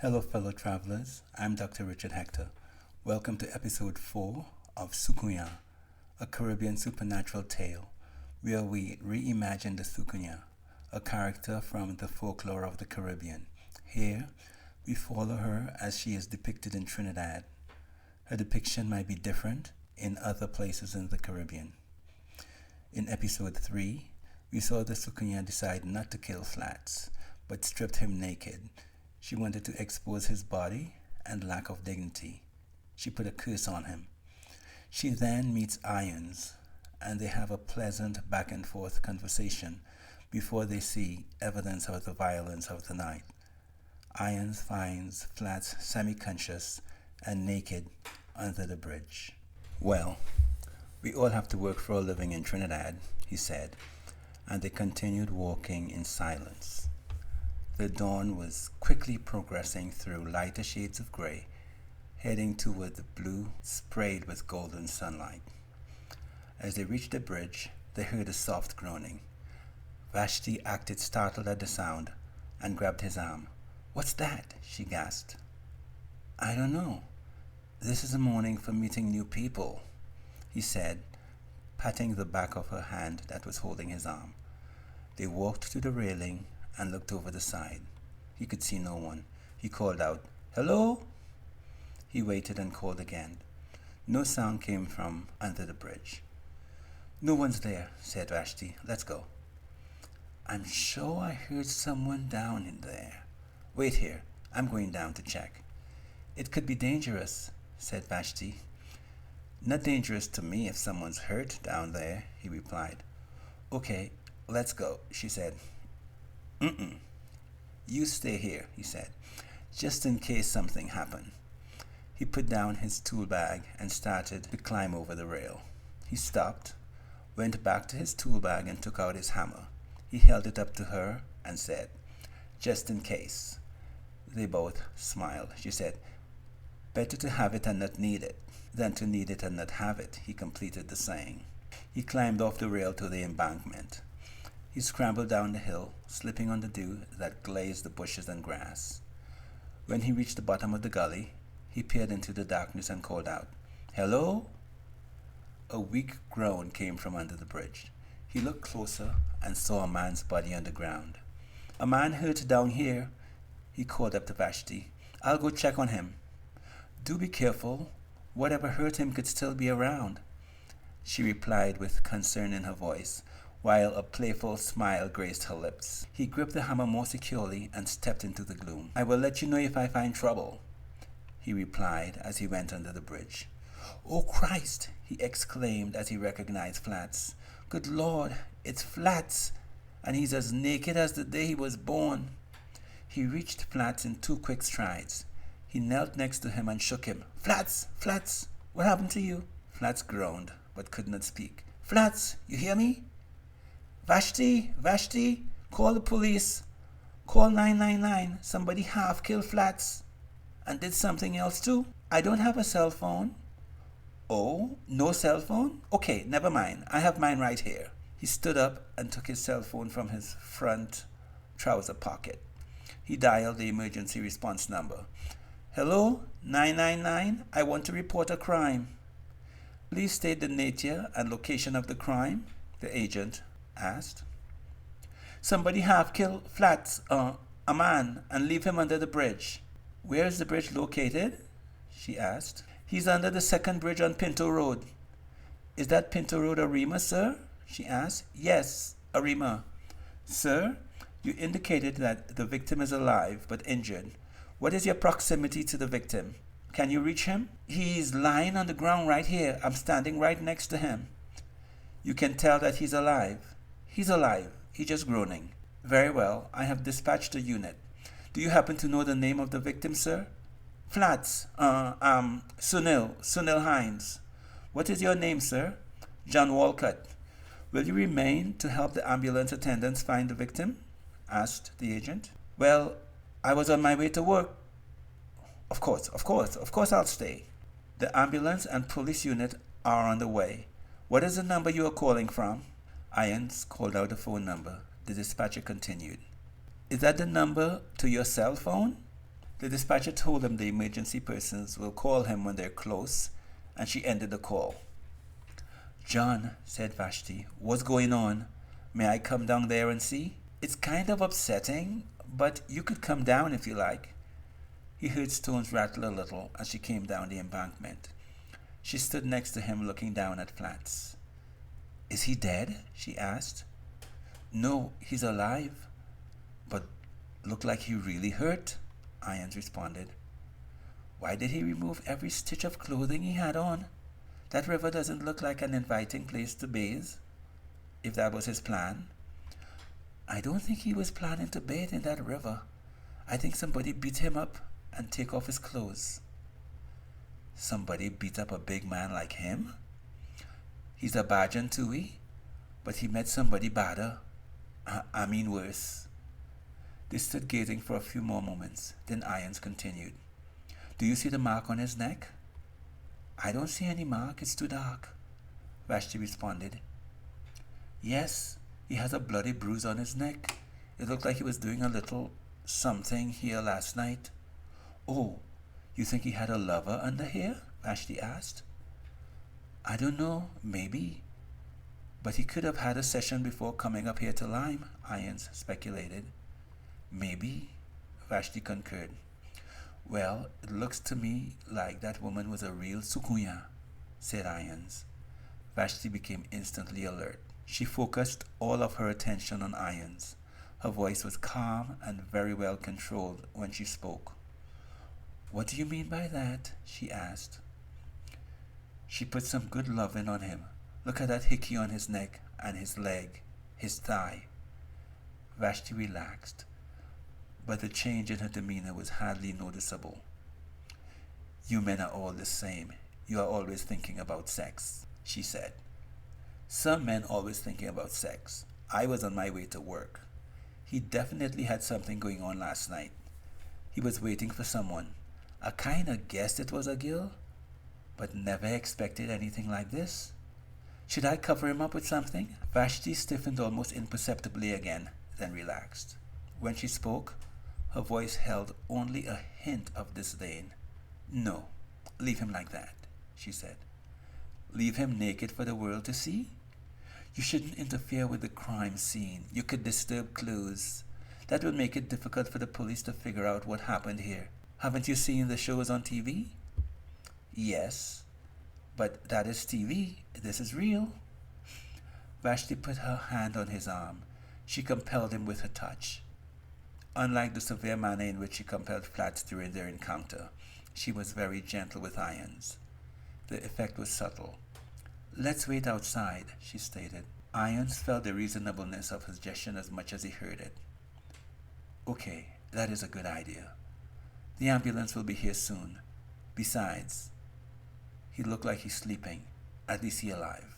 Hello, fellow travelers. I'm Dr. Richard Hector. Welcome to episode 4 of Soucouyant, a Caribbean supernatural tale, where we reimagine the Soucouyant, a character from the folklore of the Caribbean. Here, we follow her as she is depicted in Trinidad. Her depiction might be different in other places in the Caribbean. In episode 3, we saw the Soucouyant decide not to kill Flats, but stripped him naked. She wanted to expose his body and lack of dignity. She put a curse on him. She then meets Irons, and they have a pleasant back and forth conversation before they see evidence of the violence of the night. Irons finds Flats semi-conscious and naked under the bridge. "Well, we all have to work for a living in Trinidad," he said, and they continued walking in silence. The dawn was quickly progressing through lighter shades of gray, heading toward the blue sprayed with golden sunlight. As they reached the bridge, they heard a soft groaning. Vashti acted startled at the sound and grabbed his arm. "What's that?" she gasped. "I don't know. This is a morning for meeting new people," he said, patting the back of her hand that was holding his arm. They walked to the railing and looked over the side. He could see no one. He called out, "Hello?" He waited and called again. No sound came from under the bridge. "No one's there," said Vashti. "Let's go." "I'm sure I heard someone down in there. Wait here. I'm going down to check." "It could be dangerous," said Vashti. "Not dangerous to me if someone's hurt down there," he replied. "Okay, let's go," she said. "Mm-mm. You stay here," he said, "just in case something happened." He put down his tool bag and started to climb over the rail. He stopped, went back to his tool bag and took out his hammer. He held it up to her and said, "Just in case." They both smiled. She said, "Better to have it and not need it than to need it and not have it," he completed the saying. He climbed off the rail to the embankment. He scrambled down the hill, slipping on the dew that glazed the bushes and grass. When he reached the bottom of the gully, he peered into the darkness and called out, "Hello?" A weak groan came from under the bridge. He looked closer and saw a man's body on the ground. "A man hurt down here," he called up to Vashti. "I'll go check on him." "Do be careful. Whatever hurt him could still be around," she replied with concern in her voice, while a playful smile graced her lips. He gripped the hammer more securely and stepped into the gloom. "I will let you know if I find trouble," he replied as he went under the bridge. "Oh, Christ!" he exclaimed as he recognized Flats. "Good Lord, it's Flats, and he's as naked as the day he was born." He reached Flats in 2 quick strides. He knelt next to him and shook him. "Flats! Flats! What happened to you?" Flats groaned, but could not speak. "Flats, you hear me? Vashti! Vashti! Call the police! Call 999! Somebody half killed Flats and did something else too. I don't have a cell phone." "Oh, no cell phone? Okay, never mind. I have mine right here." He stood up and took his cell phone from his front trouser pocket. He dialed the emergency response number. "Hello, 999. I want to report a crime." "Please state the nature and location of the crime," the agent asked. "Somebody half killed Flats, a man, and leave him under the bridge." "Where is the bridge located?" she asked. "He's under the second bridge on Pinto Road." "Is that Pinto Road Arima, sir?" she asked. "Yes, Arima." "Sir, you indicated that the victim is alive but injured. What is your proximity to the victim? Can you reach him?" "He's lying on the ground right here. I'm standing right next to him." "You can tell that he's alive?" "He's alive. He's just groaning." "Very well. I have dispatched a unit. Do you happen to know the name of the victim, sir?" "Flats. Sunil Hines." "What is your name, sir?" "John Walcott." "Will you remain to help the ambulance attendants find the victim?" asked the agent. "Well, I was on my way to work." Of course I'll stay." "The ambulance and police unit are on the way. What is the number you are calling from?" Irons called out the phone number. The dispatcher continued. "Is that the number to your cell phone?" The dispatcher told him the emergency persons will call him when they're close, and she ended the call. John, said Vashti, what's going on? May I come down there and see? It's kind of upsetting, but you could come down if you like. He heard stones rattle a little as she came down the embankment. She stood next to him looking down at Flats. Is he dead? She asked. No, he's alive. But looked like he really hurt, Irons responded. Why did he remove every stitch of clothing he had on? That river doesn't look like an inviting place to bathe, if that was his plan. I don't think he was planning to bathe in that river. I think somebody beat him up and take off his clothes. Somebody beat up a big man like him? He's a Bajan Tui, but he met somebody badder. I mean worse. They stood gazing for a few more moments. Then Irons continued. Do you see the mark on his neck? I don't see any mark. It's too dark, Vashti responded. Yes, he has a bloody bruise on his neck. It looked like he was doing a little something here last night. Oh, you think he had a lover under here? Vashti asked. I don't know, maybe. But he could have had a session before coming up here to Lyme, Irons speculated. Maybe, Vashti concurred. Well, it looks to me like that woman was a real Soucouyant, said Irons. Vashti became instantly alert. She focused all of her attention on Irons. Her voice was calm and very well controlled when she spoke. What do you mean by that? She asked. She put some good loving on him. Look at that hickey on his neck and his leg, his thigh. Vashti relaxed, but the change in her demeanor was hardly noticeable. You men are all the same. You are always thinking about sex, she said. Some men always thinking about sex. I was on my way to work. He definitely had something going on last night. He was waiting for someone. I kinda guessed it was a girl, but never expected anything like this. Should I cover him up with something? Vashti stiffened almost imperceptibly again, then relaxed. When she spoke, her voice held only a hint of disdain. No, leave him like that, she said. Leave him naked for the world to see? You shouldn't interfere with the crime scene. You could disturb clues. That would make it difficult for the police to figure out what happened here. Haven't you seen the shows on TV? Yes, but that is TV. This is real. Vashti put her hand on his arm. She compelled him with her touch. Unlike the severe manner in which she compelled Flats during their encounter, she was very gentle with Irons. The effect was subtle. Let's wait outside, she stated. Irons felt the reasonableness of his gesture as much as he heard it. Okay, that is a good idea. The ambulance will be here soon. Besides, he looked like he's sleeping. At least he's alive.